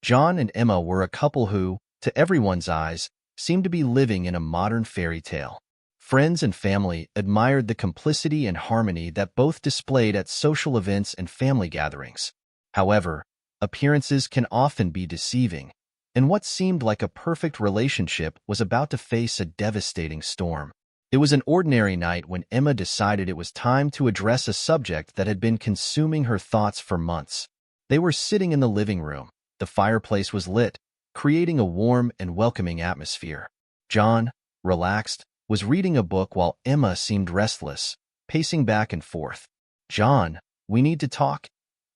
John and Emma were a couple who, to everyone's eyes, seemed to be living in a modern fairy tale. Friends and family admired the complicity and harmony that both displayed at social events and family gatherings. However, appearances can often be deceiving, and what seemed like a perfect relationship was about to face a devastating storm. It was an ordinary night when Emma decided it was time to address a subject that had been consuming her thoughts for months. They were sitting in the living room. The fireplace was lit, creating a warm and welcoming atmosphere. John, relaxed, was reading a book while Emma seemed restless, pacing back and forth. "John, we need to talk,"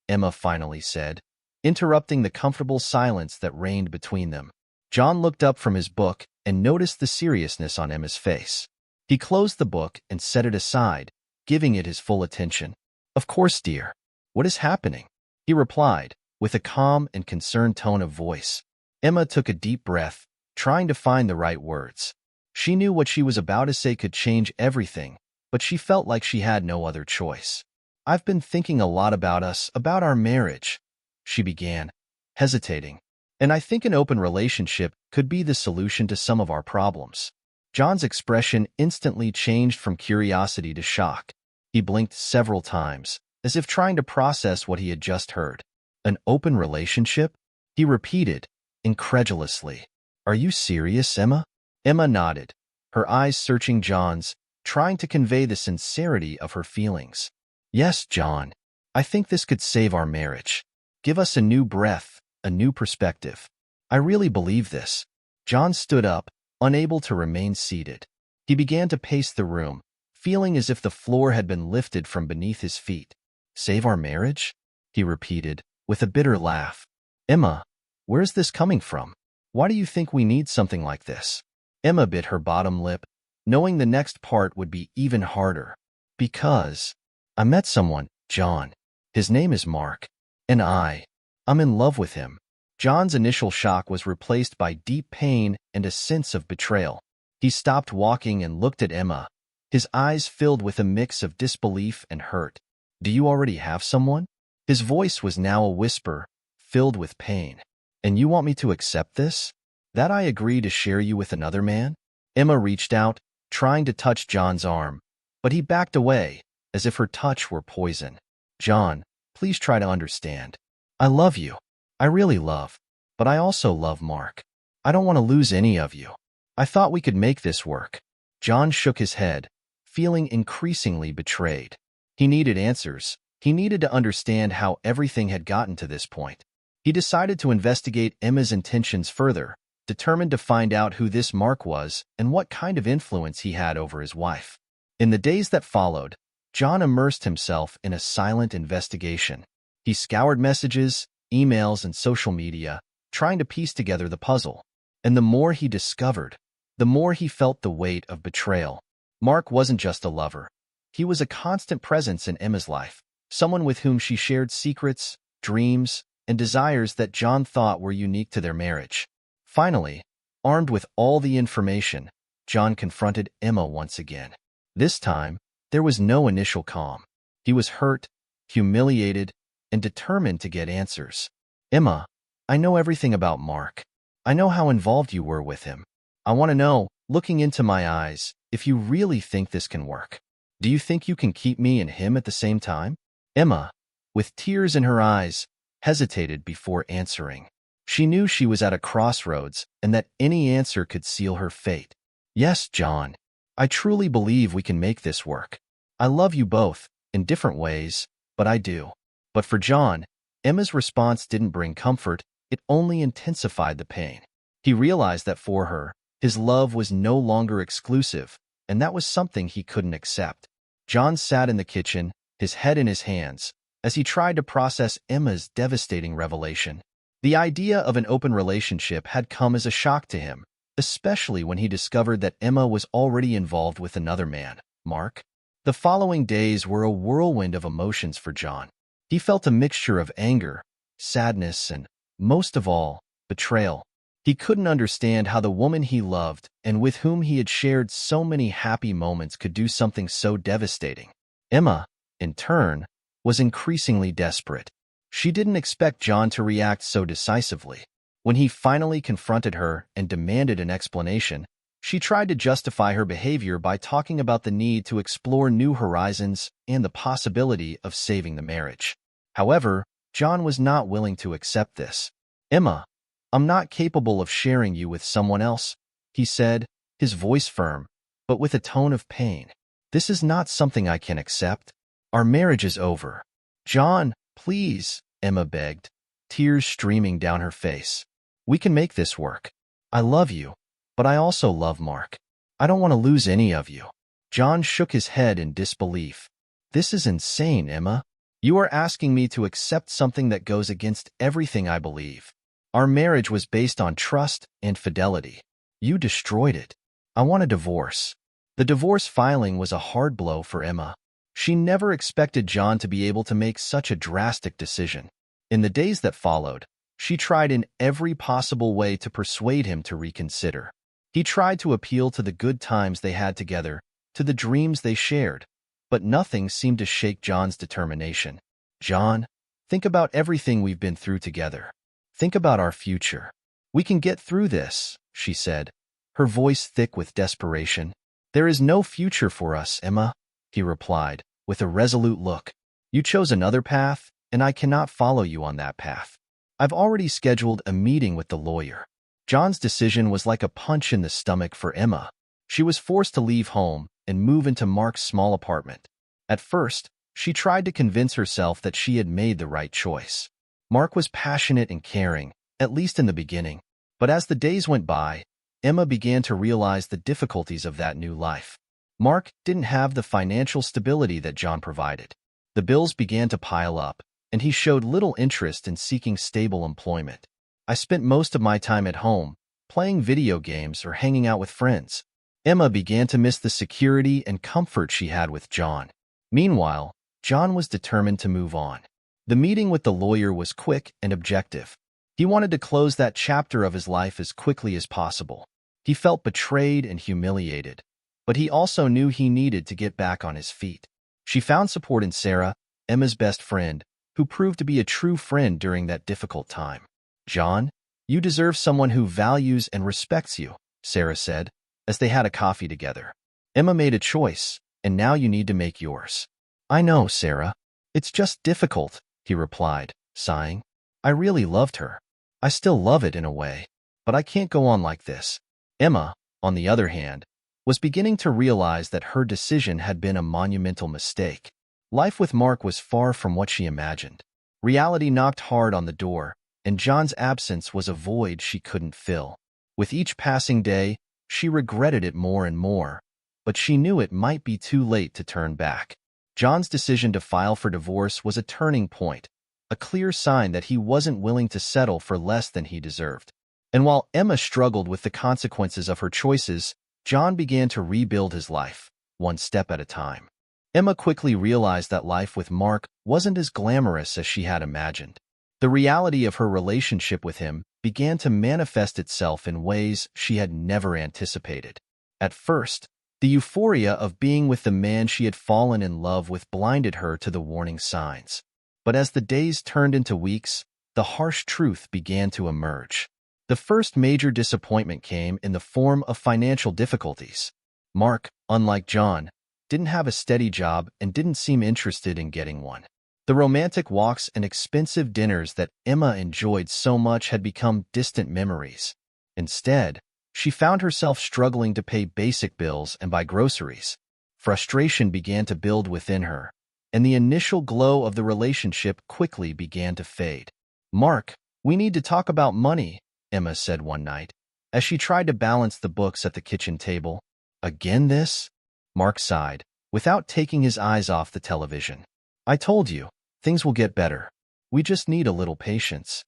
Emma finally said, interrupting the comfortable silence that reigned between them. John looked up from his book and noticed the seriousness on Emma's face. He closed the book and set it aside, giving it his full attention. "Of course, dear. What is happening?" he replied, with a calm and concerned tone of voice. Emma took a deep breath, trying to find the right words. She knew what she was about to say could change everything, but she felt like she had no other choice. "I've been thinking a lot about us, about our marriage," she began, hesitating. "And I think an open relationship could be the solution to some of our problems." John's expression instantly changed from curiosity to shock. He blinked several times, as if trying to process what he had just heard. "An open relationship?" he repeated, incredulously. "Are you serious, Emma?" Emma nodded, her eyes searching John's, trying to convey the sincerity of her feelings. "Yes, John. I think this could save our marriage. Give us a new breath, a new perspective. I really believe this." John stood up, unable to remain seated. He began to pace the room, feeling as if the floor had been lifted from beneath his feet. "Save our marriage?" he repeated, with a bitter laugh. "Emma, where's this coming from? Why do you think we need something like this?" Emma bit her bottom lip, knowing the next part would be even harder. "Because I met someone, John. His name is Mark. And I'm in love with him." John's initial shock was replaced by deep pain and a sense of betrayal. He stopped walking and looked at Emma, his eyes filled with a mix of disbelief and hurt. "Do you already have someone?" His voice was now a whisper, filled with pain. "And you want me to accept this? That I agree to share you with another man?" Emma reached out, trying to touch John's arm, but he backed away, as if her touch were poison. "John, please try to understand. I love you. I really love. But I also love Mark. I don't want to lose any of you. I thought we could make this work." John shook his head, feeling increasingly betrayed. He needed answers. He needed to understand how everything had gotten to this point. He decided to investigate Emma's intentions further, determined to find out who this Mark was and what kind of influence he had over his wife. In the days that followed, John immersed himself in a silent investigation. He scoured messages, emails, and social media, trying to piece together the puzzle. And the more he discovered, the more he felt the weight of betrayal. Mark wasn't just a lover. He was a constant presence in Emma's life, someone with whom she shared secrets, dreams, and desires that John thought were unique to their marriage. Finally, armed with all the information, John confronted Emma once again. This time, there was no initial calm. He was hurt, humiliated, and determined to get answers. "Emma, I know everything about Mark. I know how involved you were with him. I want to know, looking into my eyes, if you really think this can work. Do you think you can keep me and him at the same time?" Emma, with tears in her eyes, hesitated before answering. She knew she was at a crossroads and that any answer could seal her fate. "Yes, John. I truly believe we can make this work. I love you both, in different ways, but I do." But for John, Emma's response didn't bring comfort, it only intensified the pain. He realized that for her, his love was no longer exclusive, and that was something he couldn't accept. John sat in the kitchen, his head in his hands, as he tried to process Emma's devastating revelation. The idea of an open relationship had come as a shock to him, especially when he discovered that Emma was already involved with another man, Mark. The following days were a whirlwind of emotions for John. He felt a mixture of anger, sadness, and, most of all, betrayal. He couldn't understand how the woman he loved and with whom he had shared so many happy moments could do something so devastating. Emma, in turn, was increasingly desperate. She didn't expect John to react so decisively. When he finally confronted her and demanded an explanation, she tried to justify her behavior by talking about the need to explore new horizons and the possibility of saving the marriage. However, John was not willing to accept this. "Emma, I'm not capable of sharing you with someone else," he said, his voice firm, but with a tone of pain. "This is not something I can accept. Our marriage is over." "John, please," Emma begged, tears streaming down her face. "We can make this work. I love you, but I also love Mark. I don't want to lose any of you." John shook his head in disbelief. "This is insane, Emma. You are asking me to accept something that goes against everything I believe. Our marriage was based on trust and fidelity. You destroyed it. I want a divorce." The divorce filing was a hard blow for Emma. She never expected John to be able to make such a drastic decision. In the days that followed, she tried in every possible way to persuade him to reconsider. He tried to appeal to the good times they had together, to the dreams they shared, but nothing seemed to shake John's determination. "John, think about everything we've been through together. Think about our future. We can get through this," she said, her voice thick with desperation. "There is no future for us, Emma," he replied, with a resolute look. "You chose another path, and I cannot follow you on that path. I've already scheduled a meeting with the lawyer." John's decision was like a punch in the stomach for Emma. She was forced to leave home and move into Mark's small apartment. At first, she tried to convince herself that she had made the right choice. Mark was passionate and caring, at least in the beginning, but as the days went by, Emma began to realize the difficulties of that new life. Mark didn't have the financial stability that John provided. The bills began to pile up, and he showed little interest in seeking stable employment. "I spent most of my time at home, playing video games or hanging out with friends." Emma began to miss the security and comfort she had with John. Meanwhile, John was determined to move on. The meeting with the lawyer was quick and objective. He wanted to close that chapter of his life as quickly as possible. He felt betrayed and humiliated, but he also knew he needed to get back on his feet. She found support in Sarah, Emma's best friend, who proved to be a true friend during that difficult time. "John, you deserve someone who values and respects you," Sarah said, as they had a coffee together. "Emma made a choice, and now you need to make yours." "I know, Sarah. It's just difficult," he replied, sighing. "I really loved her. I still love it in a way, but I can't go on like this." Emma, on the other hand, was beginning to realize that her decision had been a monumental mistake. Life with Mark was far from what she imagined. Reality knocked hard on the door, and John's absence was a void she couldn't fill. With each passing day, she regretted it more and more, but she knew it might be too late to turn back. John's decision to file for divorce was a turning point, a clear sign that he wasn't willing to settle for less than he deserved. And while Emma struggled with the consequences of her choices, John began to rebuild his life, one step at a time. Emma quickly realized that life with Mark wasn't as glamorous as she had imagined. The reality of her relationship with him began to manifest itself in ways she had never anticipated. At first, the euphoria of being with the man she had fallen in love with blinded her to the warning signs. But as the days turned into weeks, the harsh truth began to emerge. The first major disappointment came in the form of financial difficulties. Mark, unlike John, didn't have a steady job and didn't seem interested in getting one. The romantic walks and expensive dinners that Emma enjoyed so much had become distant memories. Instead, she found herself struggling to pay basic bills and buy groceries. Frustration began to build within her, and the initial glow of the relationship quickly began to fade. "Mark, we need to talk about money," Emma said one night, as she tried to balance the books at the kitchen table. "Again this?" Mark sighed, without taking his eyes off the television. "I told you, things will get better. We just need a little patience."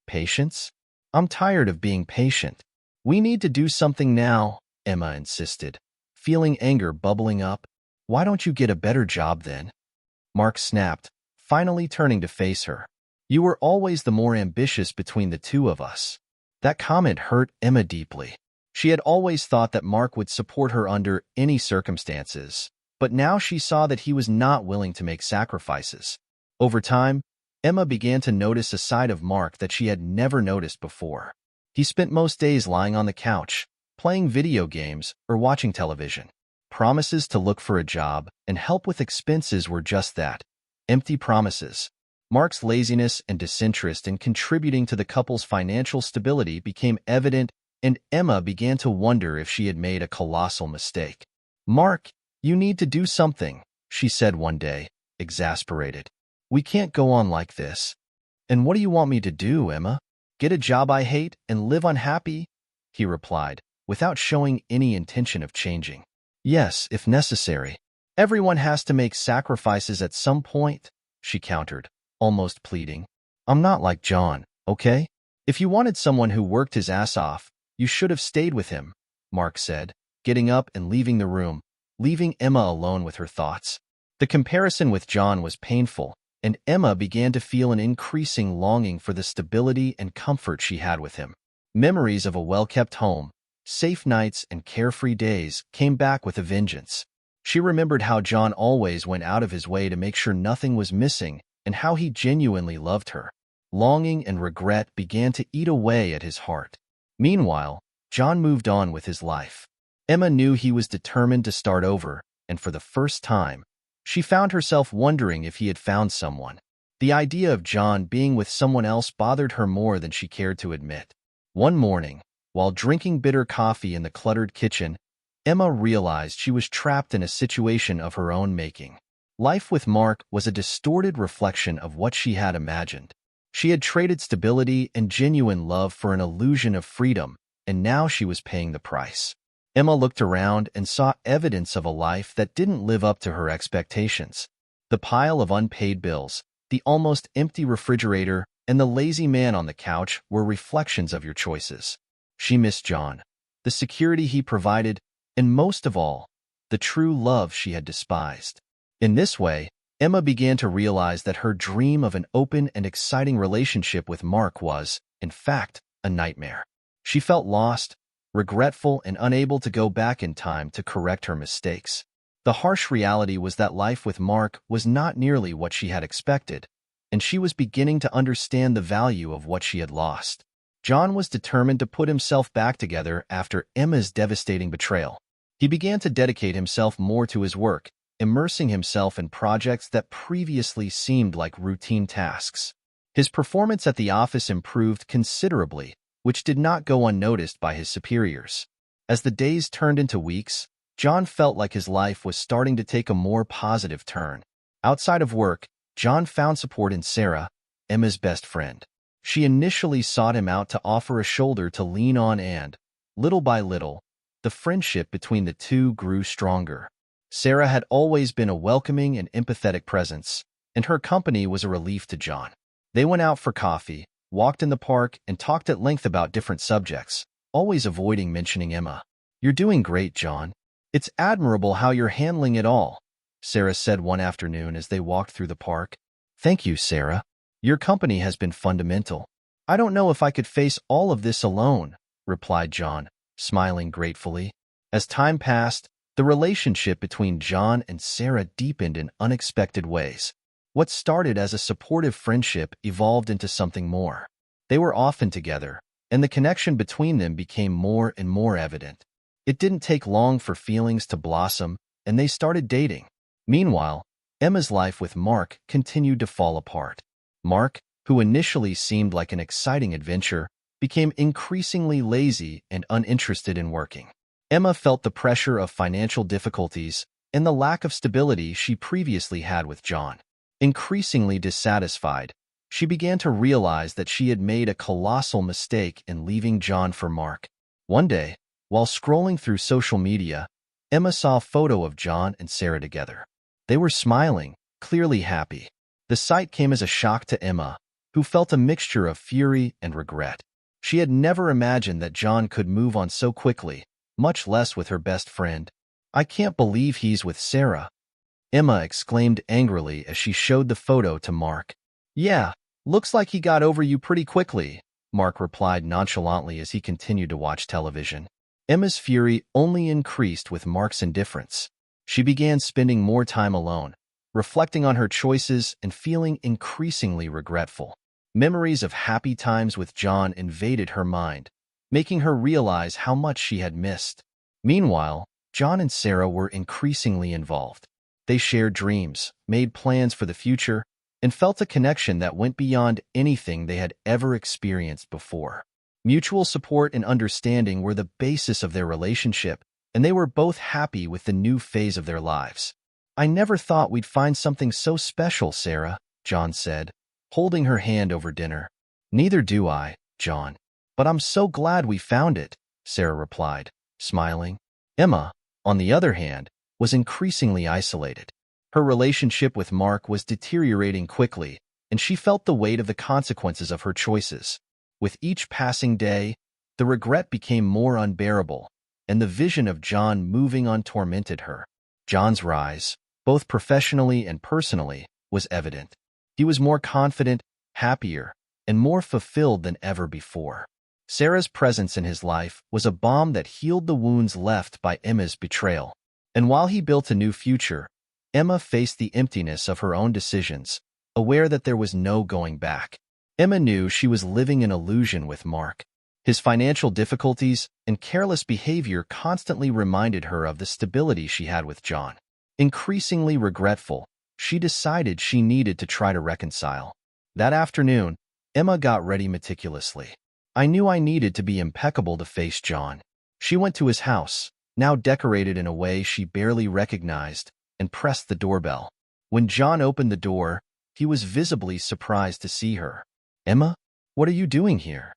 "Patience? I'm tired of being patient." "We need to do something now," Emma insisted, feeling anger bubbling up. "Why don't you get a better job then?" Mark snapped, finally turning to face her. "You were always the more ambitious between the two of us." That comment hurt Emma deeply. She had always thought that Mark would support her under any circumstances, but now she saw that he was not willing to make sacrifices. Over time, Emma began to notice a side of Mark that she had never noticed before. He spent most days lying on the couch, playing video games or watching television. Promises to look for a job and help with expenses were just that, empty promises. Mark's laziness and disinterest in contributing to the couple's financial stability became evident, and Emma began to wonder if she had made a colossal mistake. "Mark, you need to do something," she said one day, exasperated. "We can't go on like this." "And what do you want me to do, Emma? Get a job I hate and live unhappy?" he replied, without showing any intention of changing. "Yes, if necessary. Everyone has to make sacrifices at some point," she countered, almost pleading. "I'm not like John, okay? If you wanted someone who worked his ass off, you should have stayed with him," Mark said, getting up and leaving the room, leaving Emma alone with her thoughts. The comparison with John was painful, and Emma began to feel an increasing longing for the stability and comfort she had with him. Memories of a well-kept home, safe nights, and carefree days came back with a vengeance. She remembered how John always went out of his way to make sure nothing was missing and how he genuinely loved her. Longing and regret began to eat away at his heart. Meanwhile, John moved on with his life. Emma knew he was determined to start over, and for the first time, she found herself wondering if he had found someone. The idea of John being with someone else bothered her more than she cared to admit. One morning, while drinking bitter coffee in the cluttered kitchen, Emma realized she was trapped in a situation of her own making. Life with Mark was a distorted reflection of what she had imagined. She had traded stability and genuine love for an illusion of freedom, and now she was paying the price. Emma looked around and saw evidence of a life that didn't live up to her expectations. The pile of unpaid bills, the almost empty refrigerator, and the lazy man on the couch were reflections of your choices. She missed John, the security he provided, and most of all, the true love she had despised. In this way, Emma began to realize that her dream of an open and exciting relationship with Mark was, in fact, a nightmare. She felt lost, regretful, and unable to go back in time to correct her mistakes. The harsh reality was that life with Mark was not nearly what she had expected, and she was beginning to understand the value of what she had lost. John was determined to put himself back together after Emma's devastating betrayal. He began to dedicate himself more to his work, immersing himself in projects that previously seemed like routine tasks. His performance at the office improved considerably, which did not go unnoticed by his superiors. As the days turned into weeks, John felt like his life was starting to take a more positive turn. Outside of work, John found support in Sarah, Emma's best friend. She initially sought him out to offer a shoulder to lean on, and, little by little, the friendship between the two grew stronger. Sarah had always been a welcoming and empathetic presence, and her company was a relief to John. They went out for coffee, walked in the park, and talked at length about different subjects, always avoiding mentioning Emma. "You're doing great, John. It's admirable how you're handling it all," Sarah said one afternoon as they walked through the park. "Thank you, Sarah. Your company has been fundamental. I don't know if I could face all of this alone," replied John, smiling gratefully. As time passed, the relationship between John and Sarah deepened in unexpected ways. What started as a supportive friendship evolved into something more. They were often together, and the connection between them became more and more evident. It didn't take long for feelings to blossom, and they started dating. Meanwhile, Emma's life with Mark continued to fall apart. Mark, who initially seemed like an exciting adventure, became increasingly lazy and uninterested in working. Emma felt the pressure of financial difficulties and the lack of stability she previously had with John. Increasingly dissatisfied, she began to realize that she had made a colossal mistake in leaving John for Mark. One day, while scrolling through social media, Emma saw a photo of John and Sarah together. They were smiling, clearly happy. The sight came as a shock to Emma, who felt a mixture of fury and regret. She had never imagined that John could move on so quickly, much less with her best friend. "I can't believe he's with Sarah," Emma exclaimed angrily as she showed the photo to Mark. "Yeah, looks like he got over you pretty quickly," Mark replied nonchalantly as he continued to watch television. Emma's fury only increased with Mark's indifference. She began spending more time alone, reflecting on her choices and feeling increasingly regretful. Memories of happy times with John invaded her mind, making her realize how much she had missed. Meanwhile, John and Sarah were increasingly involved. They shared dreams, made plans for the future, and felt a connection that went beyond anything they had ever experienced before. Mutual support and understanding were the basis of their relationship, and they were both happy with the new phase of their lives. "I never thought we'd find something so special, Sarah," John said, holding her hand over dinner. "Neither do I, John. But I'm so glad we found it," Sarah replied, smiling. Emma, on the other hand, was increasingly isolated. Her relationship with Mark was deteriorating quickly, and she felt the weight of the consequences of her choices. With each passing day, the regret became more unbearable, and the vision of John moving on tormented her. John's rise, both professionally and personally, was evident. He was more confident, happier, and more fulfilled than ever before. Sarah's presence in his life was a balm that healed the wounds left by Emma's betrayal. And while he built a new future, Emma faced the emptiness of her own decisions, aware that there was no going back. Emma knew she was living an illusion with Mark. His financial difficulties and careless behavior constantly reminded her of the stability she had with John. Increasingly regretful, she decided she needed to try to reconcile. That afternoon, Emma got ready meticulously. "I knew I needed to be impeccable to face John." She went to his house, now decorated in a way she barely recognized, and pressed the doorbell. When John opened the door, he was visibly surprised to see her. "Emma, what are you doing here?"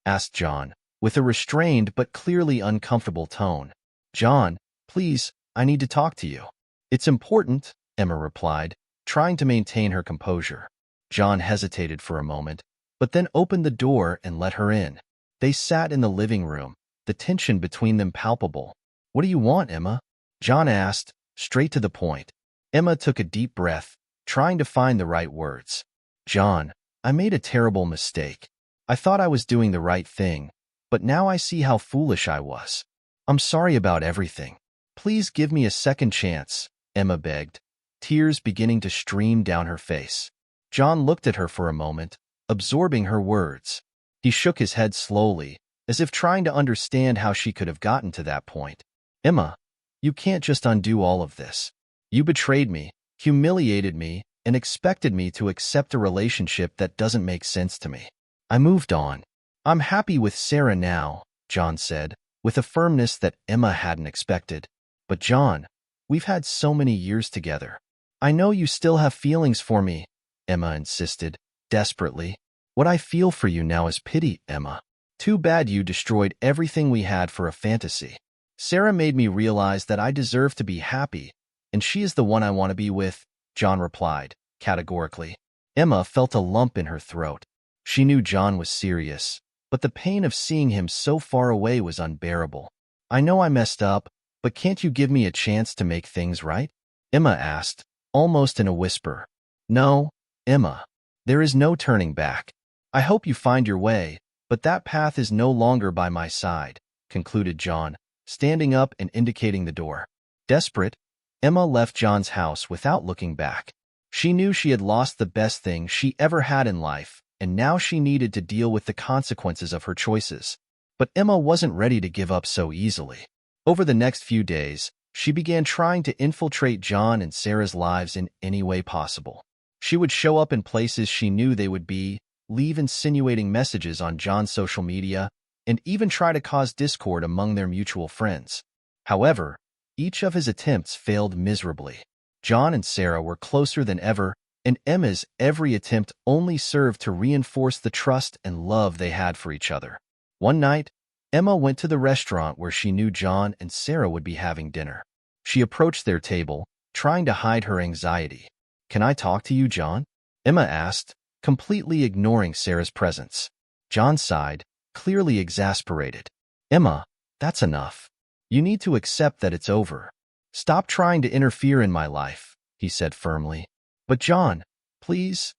asked John, with a restrained but clearly uncomfortable tone. "John, please, I need to talk to you." "It's important," Emma replied, trying to maintain her composure. John hesitated for a moment, but then opened the door and let her in. They sat in the living room, the tension between them palpable. "What do you want, Emma?" John asked, straight to the point. Emma took a deep breath, trying to find the right words. "John, I made a terrible mistake. I thought I was doing the right thing, but now I see how foolish I was. I'm sorry about everything. Please give me a second chance," Emma begged, tears beginning to stream down her face. John looked at her for a moment, absorbing her words. He shook his head slowly, as if trying to understand how she could have gotten to that point. "Emma, you can't just undo all of this. You betrayed me, humiliated me, and expected me to accept a relationship that doesn't make sense to me. I moved on. I'm happy with Sarah now," John said, with a firmness that Emma hadn't expected. "But John, we've had so many years together. I know you still have feelings for me," Emma insisted, desperately. "What I feel for you now is pity, Emma. Too bad you destroyed everything we had for a fantasy. Sarah made me realize that I deserve to be happy, and she is the one I want to be with," John replied, categorically. Emma felt a lump in her throat. She knew John was serious, but the pain of seeing him so far away was unbearable. "I know I messed up, but can't you give me a chance to make things right?" Emma asked, almost in a whisper. "No, Emma. There is no turning back. I hope you find your way, but that path is no longer by my side," concluded John, standing up and indicating the door. Desperate, Emma left John's house without looking back. She knew she had lost the best thing she ever had in life, and now she needed to deal with the consequences of her choices. But Emma wasn't ready to give up so easily. Over the next few days, she began trying to infiltrate John and Sarah's lives in any way possible. She would show up in places she knew they would be, leave insinuating messages on John's social media, and even try to cause discord among their mutual friends. However, each of his attempts failed miserably. John and Sarah were closer than ever, and Emma's every attempt only served to reinforce the trust and love they had for each other. One night, Emma went to the restaurant where she knew John and Sarah would be having dinner. She approached their table, trying to hide her anxiety. "Can I talk to you, John?" Emma asked, completely ignoring Sarah's presence. John sighed, clearly exasperated. "Emma, that's enough. You need to accept that it's over. Stop trying to interfere in my life," he said firmly. "But John, please,"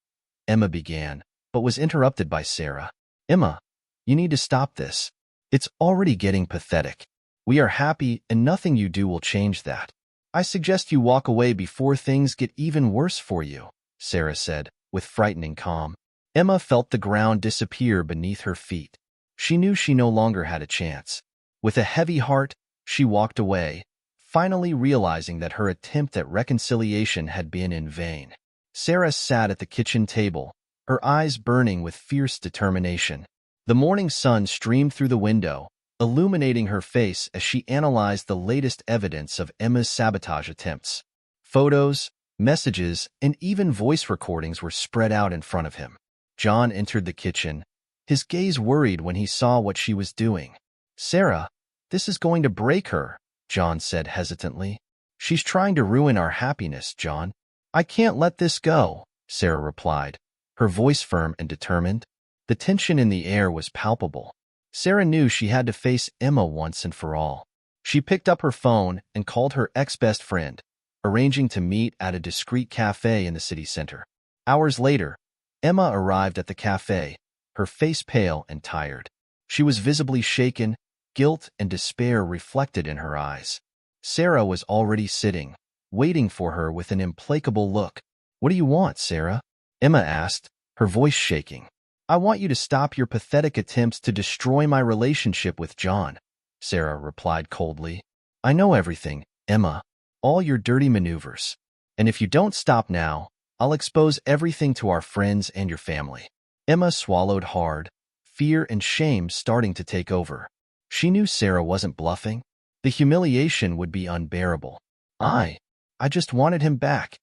Emma began, but was interrupted by Sarah. "Emma, you need to stop this. It's already getting pathetic. We are happy, and nothing you do will change that. I suggest you walk away before things get even worse for you," Sarah said, with frightening calm. Emma felt the ground disappear beneath her feet. She knew she no longer had a chance. With a heavy heart, she walked away, finally realizing that her attempt at reconciliation had been in vain. Sarah sat at the kitchen table, her eyes burning with fierce determination. The morning sun streamed through the window, illuminating her face as she analyzed the latest evidence of Emma's sabotage attempts. Photos, messages, and even voice recordings were spread out in front of him. John entered the kitchen, his gaze worried when he saw what she was doing. "Sarah, this is going to break her," John said hesitantly. "She's trying to ruin our happiness, John." "I can't let this go," Sarah replied, her voice firm and determined. The tension in the air was palpable. Sarah knew she had to face Emma once and for all. She picked up her phone and called her ex-best friend, arranging to meet at a discreet cafe in the city center. Hours later, Emma arrived at the cafe, her face pale and tired. She was visibly shaken, guilt and despair reflected in her eyes. Sarah was already sitting, waiting for her with an implacable look. "What do you want, Sarah?" Emma asked, her voice shaking. "I want you to stop your pathetic attempts to destroy my relationship with John," Sarah replied coldly. "I know everything, Emma, all your dirty maneuvers. And if you don't stop now, I'll expose everything to our friends and your family." Emma swallowed hard, fear and shame starting to take over. She knew Sarah wasn't bluffing. The humiliation would be unbearable. I just wanted him back,"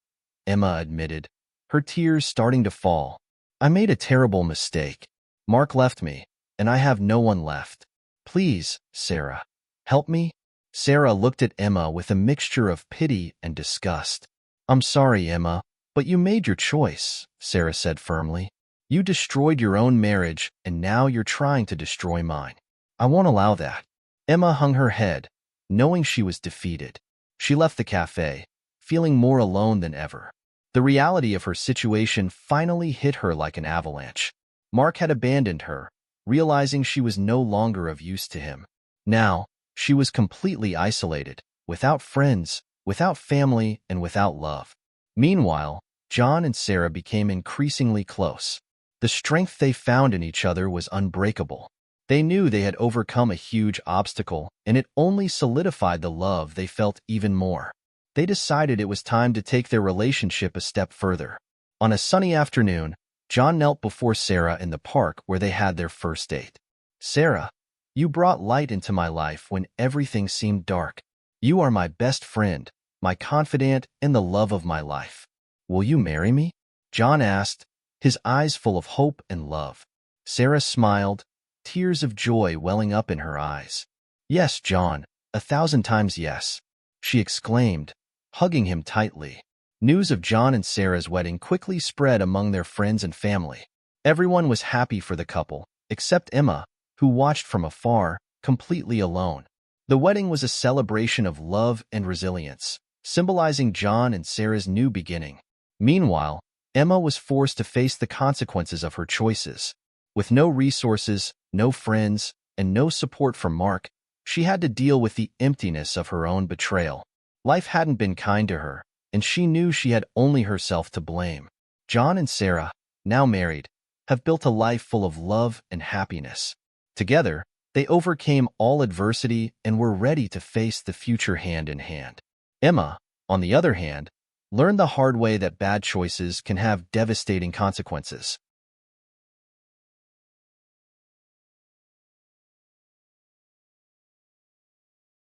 Emma admitted, her tears starting to fall. "I made a terrible mistake. Mark left me, and I have no one left. Please, Sarah, help me." Sarah looked at Emma with a mixture of pity and disgust. "I'm sorry, Emma, but you made your choice," Sarah said firmly. "You destroyed your own marriage, and now you're trying to destroy mine. I won't allow that." Emma hung her head, knowing she was defeated. She left the cafe, feeling more alone than ever. The reality of her situation finally hit her like an avalanche. Mark had abandoned her, realizing she was no longer of use to him. Now, she was completely isolated, without friends, without family, and without love. Meanwhile, John and Sarah became increasingly close. The strength they found in each other was unbreakable. They knew they had overcome a huge obstacle, and it only solidified the love they felt even more. They decided it was time to take their relationship a step further. On a sunny afternoon, John knelt before Sarah in the park where they had their first date. "Sarah, you brought light into my life when everything seemed dark. You are my best friend, my confidant, and the love of my life. Will you marry me?" John asked, his eyes full of hope and love. Sarah smiled, tears of joy welling up in her eyes. "Yes, John, 1,000 times yes," she exclaimed, hugging him tightly. News of John and Sarah's wedding quickly spread among their friends and family. Everyone was happy for the couple, except Emma, who watched from afar, completely alone. The wedding was a celebration of love and resilience, symbolizing John and Sarah's new beginning. Meanwhile, Emma was forced to face the consequences of her choices. With no resources, no friends, and no support from Mark, she had to deal with the emptiness of her own betrayal. Life hadn't been kind to her, and she knew she had only herself to blame. John and Sarah, now married, have built a life full of love and happiness. Together, they overcame all adversity and were ready to face the future hand in hand. Emma, on the other hand, learned the hard way that bad choices can have devastating consequences.